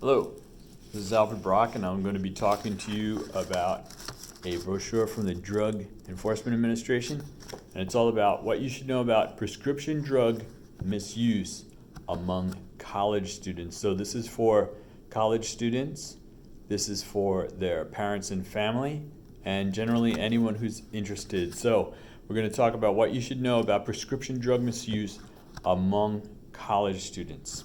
Hello, this is Alfred Brock, and I'm going to be talking to you about a brochure from the Drug Enforcement Administration, and it's all about what you should know about prescription drug misuse among college students. So this is for college students, this is for their parents and family, and generally anyone who's interested. So we're going to talk about what you should know about prescription drug misuse among college students.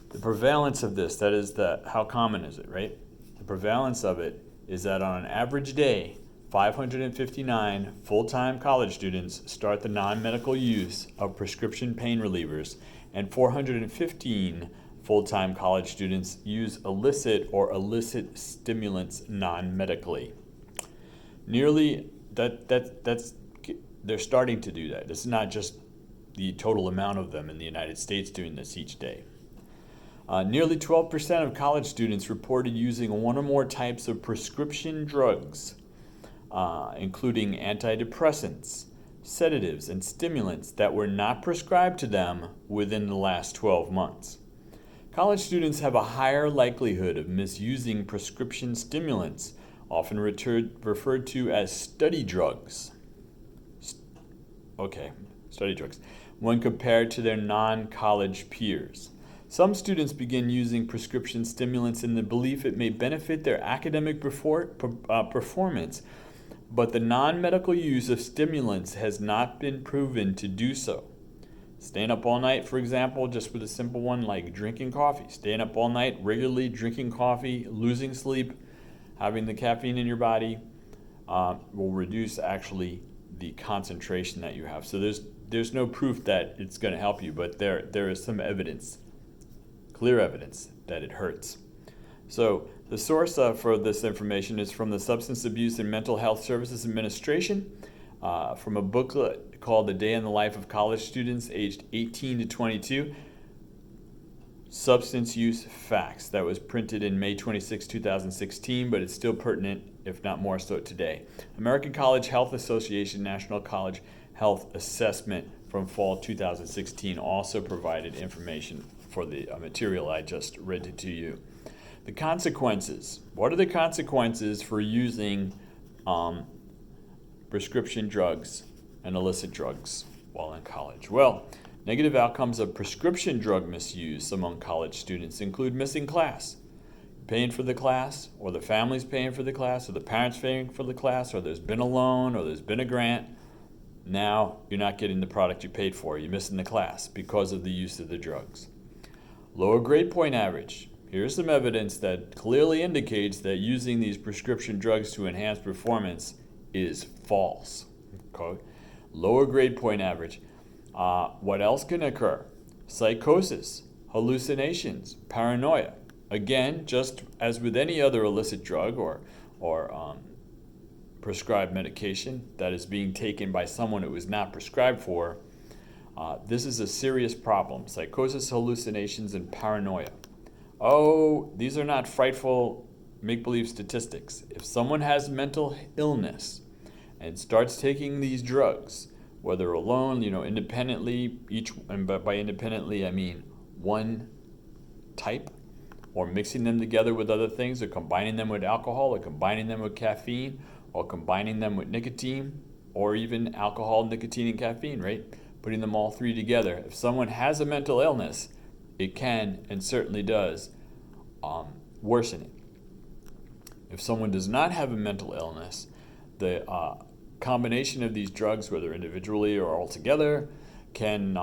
The prevalence of this, that is how common is it, right? The prevalence of it is that on an average day, 559 full-time college students start the non-medical use of prescription pain relievers, and 415 full-time college students use illicit or illicit stimulants non-medically. They're starting to do that. It's not just the total amount of them in the United States doing this each day. Nearly 12% of college students reported using one or more types of prescription drugs, including antidepressants, sedatives, and stimulants that were not prescribed to them within the last 12 months. College students have a higher likelihood of misusing prescription stimulants, often referred to as study drugs. Study drugs, when compared to their non-college peers. Some students begin using prescription stimulants in the belief it may benefit their academic performance, but the non-medical use of stimulants has not been proven to do so. Staying up all night, for example, just with a simple one like drinking coffee. Staying up all night, regularly drinking coffee, losing sleep, having the caffeine in your body will reduce actually the concentration that you have. So there's no proof that it's going to help you, but there is some evidence, clear evidence, that it hurts. So the source for this information is from the Substance Abuse and Mental Health Services Administration, from a booklet called The Day in the Life of College Students Aged 18 to 22, Substance Use Facts. That was printed in May 26, 2016, but it's still pertinent, if not more so today. American College Health Association National College Health Assessment from fall 2016 also provided information for the material I just read to you. The consequences. What are the consequences for using prescription drugs and illicit drugs while in college? Well, negative outcomes of prescription drug misuse among college students include missing class, paying for the class, or the family's paying for the class, or the parents paying for the class, or there's been a loan, or there's been a grant. Now you're not getting the product you paid for. You're missing the class because of the use of the drugs. Lower grade point average. Here's some evidence that clearly indicates that using these prescription drugs to enhance performance is false. Okay? Lower grade point average. What else can occur? Psychosis, hallucinations, paranoia. Again, just as with any other illicit drug or prescribed medication that is being taken by someone it was not prescribed for, this is a serious problem. Psychosis, hallucinations, and paranoia. Oh, these are not frightful make-believe statistics. If someone has mental illness and starts taking these drugs, whether alone, independently, and by independently I mean one type, or mixing them together with other things, or combining them with alcohol, or combining them with caffeine, or combining them with nicotine, or even alcohol, nicotine, and caffeine, right? Putting them all three together. If someone has a mental illness, it can and certainly does worsen it. If someone does not have a mental illness, the combination of these drugs, whether individually or all together, can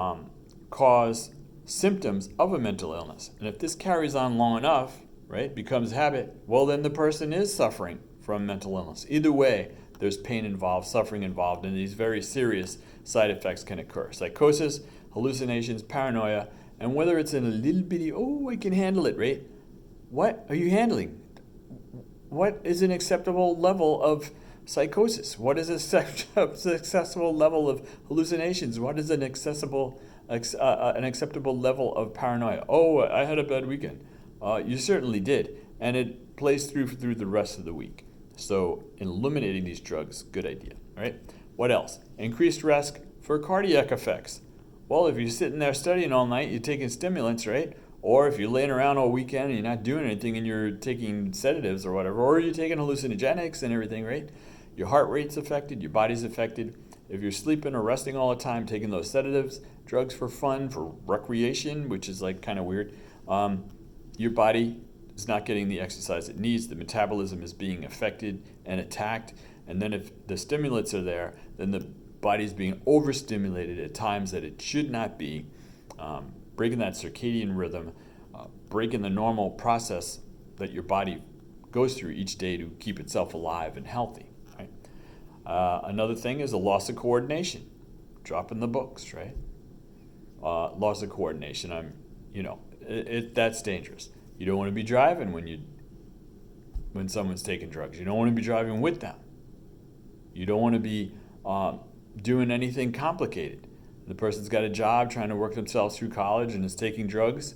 cause symptoms of a mental illness. And if this carries on long enough, right, becomes habit, well, then the person is suffering from mental illness. Either way, there's pain involved, suffering involved, and these very serious side effects can occur. Psychosis, hallucinations, paranoia, and whether it's in a little bitty, I can handle it, right? What are you handling? What is an acceptable level of psychosis? What is an acceptable level of hallucinations? What is an acceptable level of paranoia? Oh, I had a bad weekend. You certainly did, and it plays through the rest of the week. So eliminating these drugs, good idea, right? What else? Increased risk for cardiac effects. Well, if you're sitting there studying all night, you're taking stimulants, right? Or if you're laying around all weekend and you're not doing anything and you're taking sedatives or whatever, or you're taking hallucinogenics and everything, right? Your heart rate's affected, your body's affected. If you're sleeping or resting all the time, taking those sedatives, drugs for fun, for recreation, which is like kind of weird, your body is not getting the exercise it needs. The metabolism is being affected and attacked. And then if the stimulants are there, then the body's being overstimulated at times that it should not be, breaking that circadian rhythm, breaking the normal process that your body goes through each day to keep itself alive and healthy. Right? Another thing is a loss of coordination, dropping the books, right? Loss of coordination. That's dangerous. You don't want to be driving when someone's taking drugs. You don't want to be driving with them. You don't want to be doing anything complicated. The person's got a job trying to work themselves through college and is taking drugs.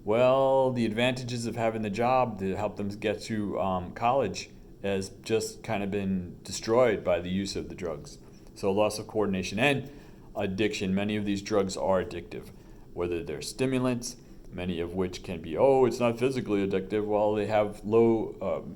Well, the advantages of having the job to help them get through college has just kind of been destroyed by the use of the drugs. So loss of coordination and addiction. Many of these drugs are addictive, whether they're stimulants, many of which can be, it's not physically addictive. Well, they have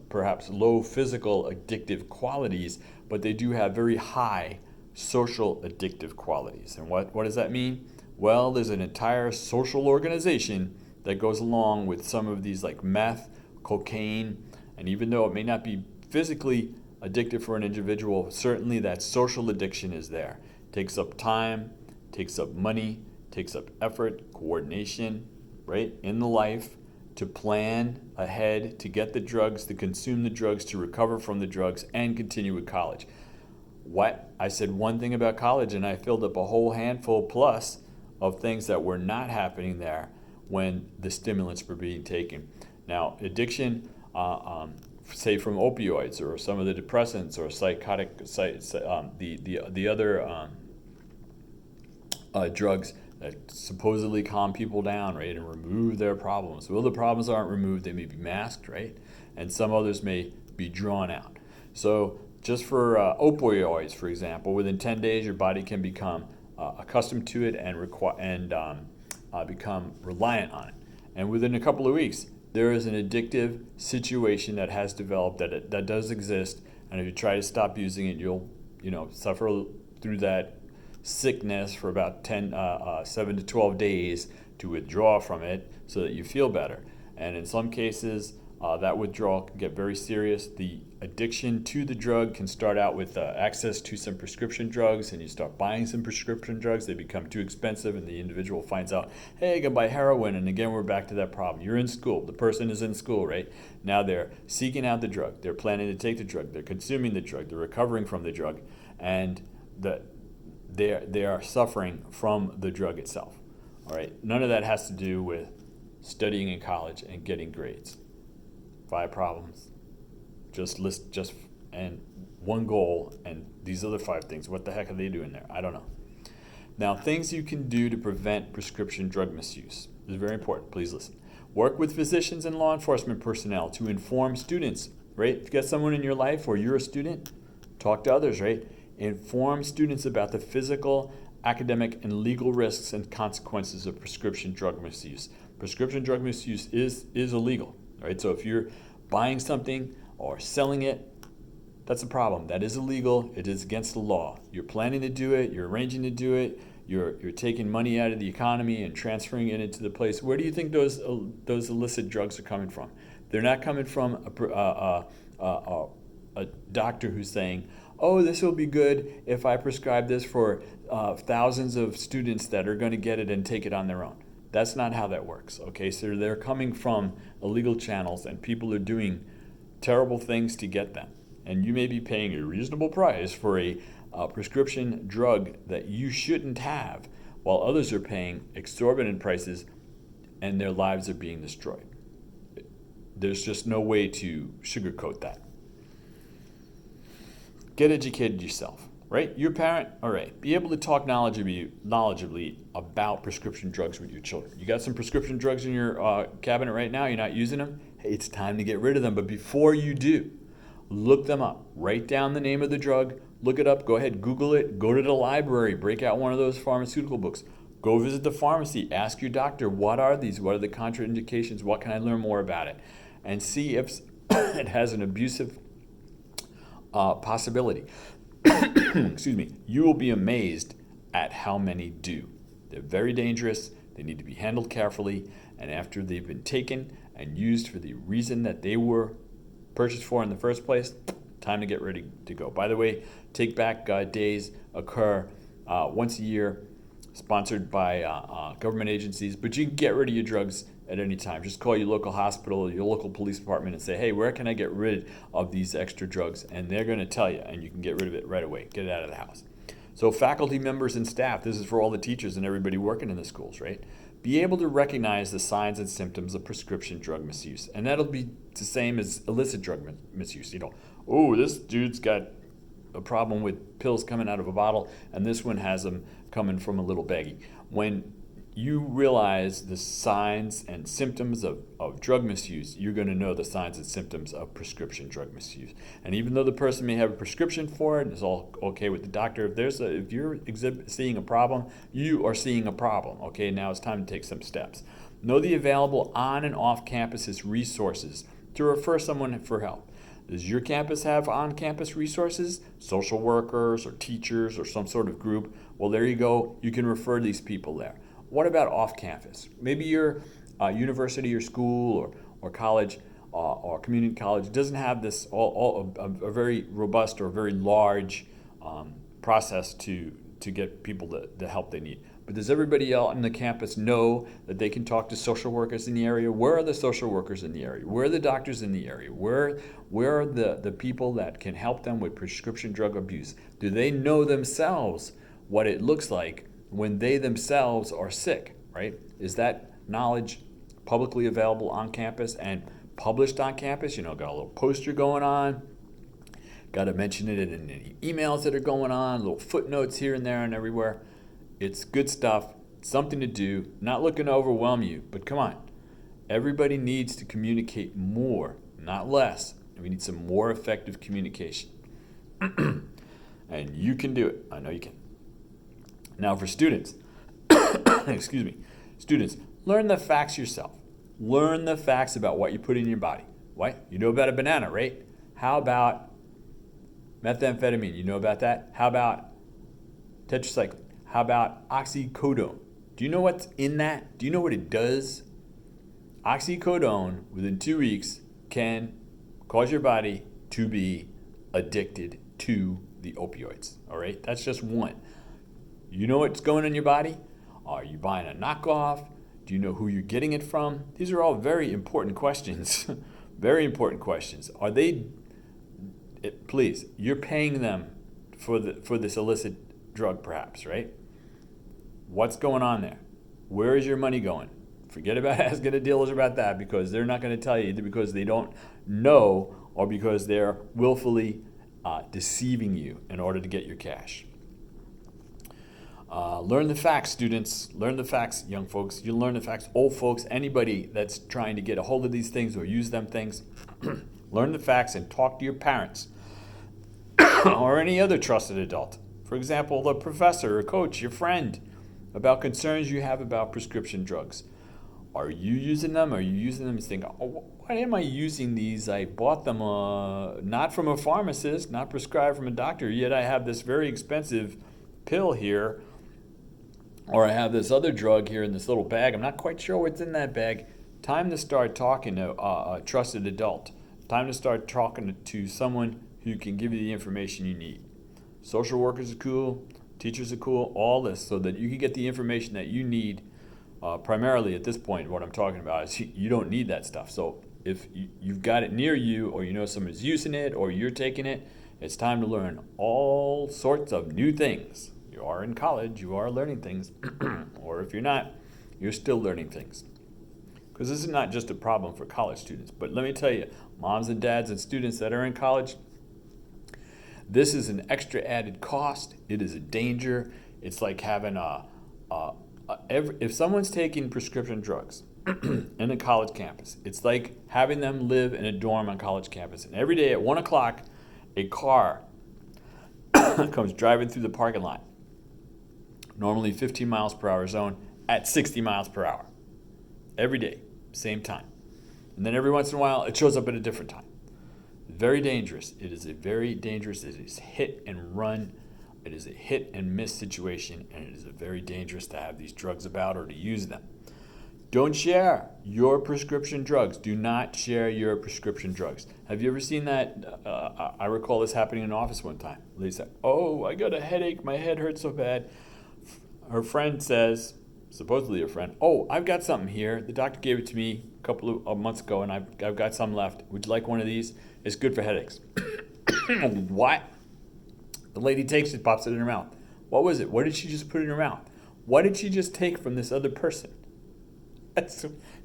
perhaps low physical addictive qualities, but they do have very high social addictive qualities. And what does that mean? Well, there's an entire social organization that goes along with some of these, like meth, cocaine, and even though it may not be physically addictive for an individual, certainly that social addiction is there. Takes up time, takes up money, takes up effort, coordination, right, in the life, to plan ahead, to get the drugs, to consume the drugs, to recover from the drugs, and continue with college. I said one thing about college, and I filled up a whole handful plus of things that were not happening there when the stimulants were being taken. Now, addiction, say from opioids or some of the depressants or the other drugs that supposedly calm people down, right, and remove their problems. Well, the problems aren't removed; they may be masked, right, and some others may be drawn out. So, just for opioids, for example, within 10 days, your body can become accustomed to it and become reliant on it. And within a couple of weeks, there is an addictive situation that has developed that does exist. And if you try to stop using it, you'll suffer through that sickness for about 7 to 12 days to withdraw from it so that you feel better. And in some cases, that withdrawal can get very serious. The addiction to the drug can start out with access to some prescription drugs, and you start buying some prescription drugs. They become too expensive, and the individual finds out, hey, I can buy heroin, and again, we're back to that problem. You're in school. The person is in school, right? Now they're seeking out the drug. They're planning to take the drug. They're consuming the drug. They're recovering from the drug, and they are suffering from the drug itself. All right. None of that has to do with studying in college and getting grades. 5 problems, and one goal, and these other 5 things. What the heck are they doing there? I don't know. Now, things you can do to prevent prescription drug misuse. This is very important. Please listen. Work with physicians and law enforcement personnel to inform students, right? If you got someone in your life or you're a student, talk to others, right? Inform students about the physical, academic, and legal risks and consequences of prescription drug misuse. Prescription drug misuse is illegal. Right, so if you're buying something or selling it, that's a problem. That is illegal. It is against the law. You're planning to do it. You're arranging to do it. You're taking money out of the economy and transferring it into the place. Where do you think those illicit drugs are coming from? They're not coming from a doctor who's saying, oh, this will be good if I prescribe this for thousands of students that are going to get it and take it on their own. That's not how that works, okay? So they're coming from illegal channels, and people are doing terrible things to get them. And you may be paying a reasonable price for a prescription drug that you shouldn't have, while others are paying exorbitant prices and their lives are being destroyed. There's just no way to sugarcoat that. Get educated yourself. Right? You're a parent, all right. Be able to talk knowledgeably about prescription drugs with your children. You got some prescription drugs in your cabinet right now, you're not using them? Hey, it's time to get rid of them. But before you do, look them up. Write down the name of the drug, look it up, go ahead, Google it, go to the library, break out one of those pharmaceutical books. Go visit the pharmacy. Ask your doctor, what are these? What are the contraindications? What can I learn more about it? And see if it has an abusive possibility. Excuse me. You will be amazed at how many do. They're very dangerous. They need to be handled carefully. And after they've been taken and used for the reason that they were purchased for in the first place, time to get ready to go. By the way, take back days occur once a year, sponsored by government agencies, but you can get rid of your drugs at any time. Just call your local hospital, your local police department, and say, hey, where can I get rid of these extra drugs? And they're going to tell you, and you can get rid of it right away. Get it out of the house. So faculty members and staff, this is for all the teachers and everybody working in the schools, right? Be able to recognize the signs and symptoms of prescription drug misuse. And that'll be the same as illicit drug misuse. You know, oh, this dude's got a problem with pills coming out of a bottle, and this one has them coming from a little baggie. When you realize the signs and symptoms of drug misuse, you're going to know the signs and symptoms of prescription drug misuse. And even though the person may have a prescription for it, and it's all okay with the doctor, if you're seeing a problem, you are seeing a problem. Okay, now it's time to take some steps. Know the available on and off campuses resources to refer someone for help. Does your campus have on-campus resources? Social workers or teachers or some sort of group? Well, there you go. You can refer these people there. What about off-campus? Maybe your university or school or college or community college doesn't have this a very robust or very large process to get people the help they need. But does everybody else on the campus know that they can talk to social workers in the area? Where are the social workers in the area? Where are the doctors in the area? Where are the people that can help them with prescription drug abuse? Do they know themselves what it looks like when they themselves are sick, right? Is that knowledge publicly available on campus and published on campus? You know, got a little poster going on. Got to mention it in any emails that are going on, little footnotes here and there and everywhere. It's good stuff, something to do, not looking to overwhelm you, but come on. Everybody needs to communicate more, not less. We need some more effective communication. And you can do it. I know you can. Now for students, excuse me, students, learn the facts yourself. Learn the facts about what you put in your body. What? You know about a banana, right? How about methamphetamine? You know about that? How about tetracycline? How about oxycodone? Do you know what's in that? Do you know what it does? Oxycodone, within 2 weeks, can cause your body to be addicted to the opioids. All right? That's just one. You know what's going in your body? Are you buying a knockoff? Do you know who you're getting it from? These are all very important questions. Very important questions. Are they, please, you're paying them for this illicit drug perhaps, right? What's going on there? Where is your money going? Forget about asking a dealer about that, because they're not going to tell you, either because they don't know or because they're willfully deceiving you in order to get your cash. Learn the facts, students. Learn the facts, young folks. You learn the facts, old folks, anybody that's trying to get a hold of these things or use them things. Learn the facts and talk to your parents or any other trusted adult. For example, the professor or coach, your friend, about concerns you have about prescription drugs. Are you using them? Are you using them and thinking, oh, why am I using these? I bought them not from a pharmacist, not prescribed from a doctor, yet I have this very expensive pill here, or I have this other drug here in this little bag. I'm not quite sure what's in that bag. Time to start talking to a trusted adult. Time to start talking to someone who can give you the information you need. Social workers are cool. Teachers are cool, all this, so that you can get the information that you need. Primarily at this point, what I'm talking about is you don't need that stuff. So if you've got it near you, or you know someone's using it, or you're taking it, it's time to learn all sorts of new things. You are in college, you are learning things, or if you're not, you're still learning things. Because this is not just a problem for college students, but let me tell you, moms and dads and students that are in college, this is an extra added cost. It is a danger. It's like having if someone's taking prescription drugs in a college campus, it's like having them live in a dorm on college campus. And every day at 1 o'clock, a car comes driving through the parking lot. normally 15 miles per hour zone, at 60 miles per hour. Every day, same time. And then every once in a while, it shows up at a different time. Very dangerous. It is hit and run. It is a hit and miss situation, and it is very dangerous to have these drugs about or to use them. Don't share your prescription drugs. Do not share your prescription drugs. Have you ever seen that? I recall this happening in an office one time. Lady said, "Oh, I got a headache. My head hurts so bad." Her friend says, supposedly her friend, "Oh, I've got something here. The doctor gave it to me a couple of months ago, and I've got some left. Would you like one of these? It's good for headaches." What? The lady takes it, pops it in her mouth. What was it? What did she just put in her mouth? What did she just take from this other person?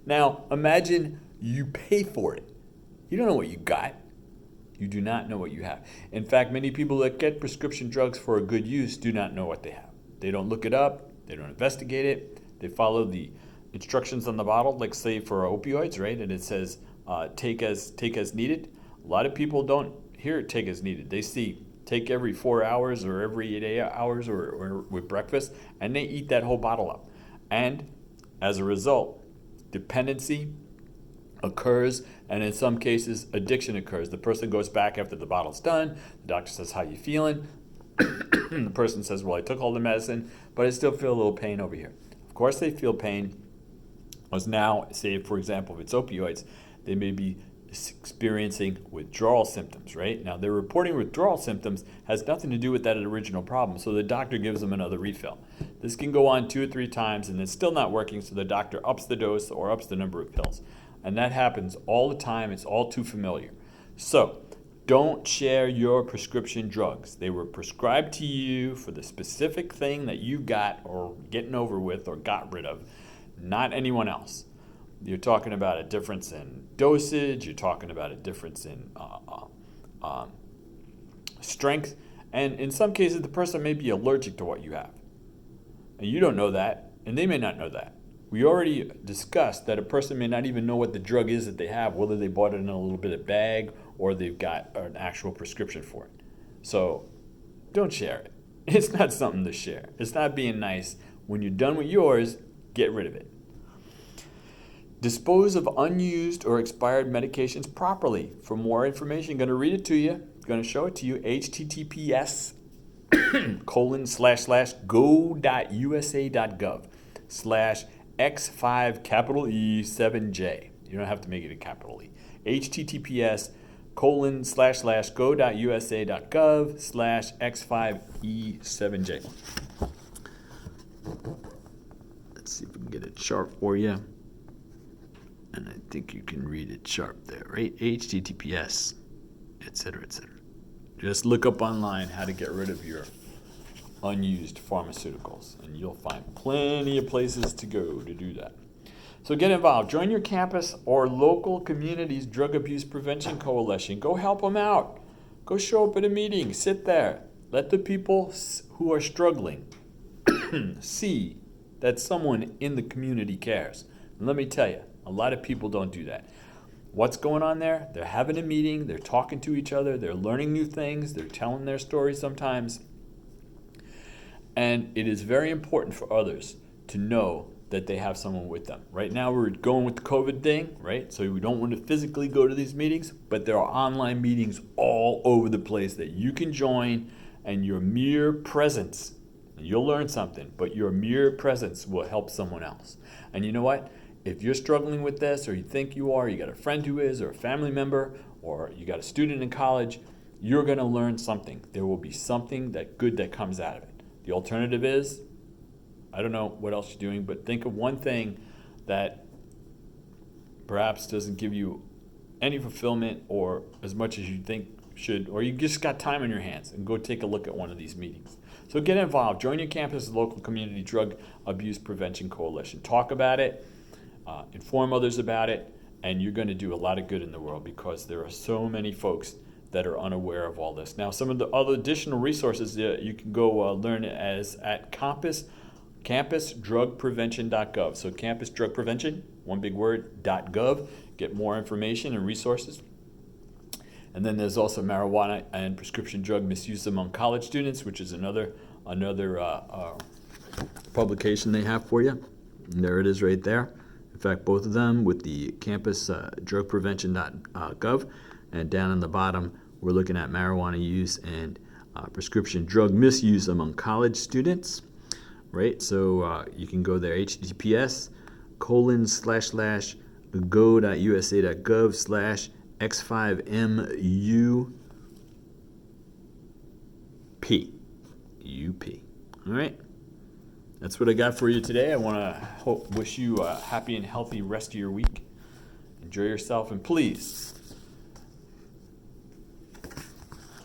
Now, imagine you pay for it. You don't know what you got. You do not know what you have. In fact, many people that get prescription drugs for a good use do not know what they have. They don't look it up. They don't investigate it. They follow the instructions on the bottle, like say for opioids, right? And it says take as needed. A lot of people don't hear take as needed. They see take every 4 hours or every 8 hours or with breakfast, and they eat that whole bottle up. And as a result, dependency occurs, and in some cases, addiction occurs. The person goes back after the bottle's done. The doctor says, "How you feeling?" The person says, "Well, I took all the medicine, but I still feel a little pain over here." Of course they feel pain, because now, say, for example, if it's opioids, they may be experiencing withdrawal symptoms, right? Now, they're reporting withdrawal symptoms has nothing to do with that original problem, so the doctor gives them another refill. This can go on 2 or 3 times, and it's still not working, so the doctor ups the dose or ups the number of pills. And that happens all the time. It's all too familiar. So, don't share your prescription drugs. They were prescribed to you for the specific thing that you got or getting over with or got rid of, not anyone else. You're talking about a difference in dosage. You're talking about a difference in strength. And in some cases, the person may be allergic to what you have. And you don't know that, and they may not know that. We already discussed that a person may not even know what the drug is that they have, whether they bought it in a little bit of bag or they've got an actual prescription for it. So don't share it. It's not something to share. It's not being nice. When you're done with yours, get rid of it. Dispose of unused or expired medications properly. For more information, I'm going to read it to you. I'm going to show it to you. https://go.usa.gov/X5E7J. You don't have to make it a capital E. https://go.usa.gov/X5E7J. Let's see if we can get it sharp for you. And I think you can read it sharp there, right? https, etc., etc. Just look up online how to get rid of your unused pharmaceuticals, and you'll find plenty of places to go to do that. So get involved. Join your campus or local community's drug abuse prevention coalition. Go help them out. Go show up at a meeting. Sit there. Let the people who are struggling see that someone in the community cares. And let me tell you, a lot of people don't do that. What's going on there? They're having a meeting. They're talking to each other. They're learning new things. They're telling their stories sometimes. And it is very important for others to know that they have someone with them. Right now we're going with the COVID thing, right? So we don't want to physically go to these meetings, but there are online meetings all over the place that you can join, and your mere presence, you'll learn something, but your mere presence will help someone else. And you know what? If you're struggling with this, or you think you are, you got a friend who is, or a family member, or you got a student in college, you're going to learn something. There will be something good that comes out of it. The alternative is, I don't know what else you're doing, but think of one thing that perhaps doesn't give you any fulfillment or as much as you think should, or you just got time on your hands, and go take a look at one of these meetings. So get involved. Join your campus local community drug abuse prevention coalition. Talk about it. Inform others about it, and you're going to do a lot of good in the world, because there are so many folks that are unaware of all this. Now, some of the other additional resources you can go learn at campusdrugprevention.gov. So campus drug prevention, one big word, .gov. Get more information and resources. And then there's also marijuana and prescription drug misuse among college students, which is another publication they have for you. And there it is right there. In fact, both of them with the campus drugprevention.gov, and down on the bottom, we're looking at marijuana use and prescription drug misuse among college students, right? So you can go there, https://go.usa.gov/x5MUP. All right. That's what I got for you today. I want to wish you a happy and healthy rest of your week. Enjoy yourself, and please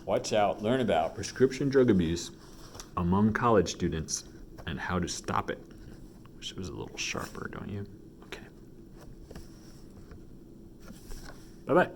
watch out, learn about prescription drug abuse among college students and how to stop it. Wish it was a little sharper, don't you? Okay. Bye-bye.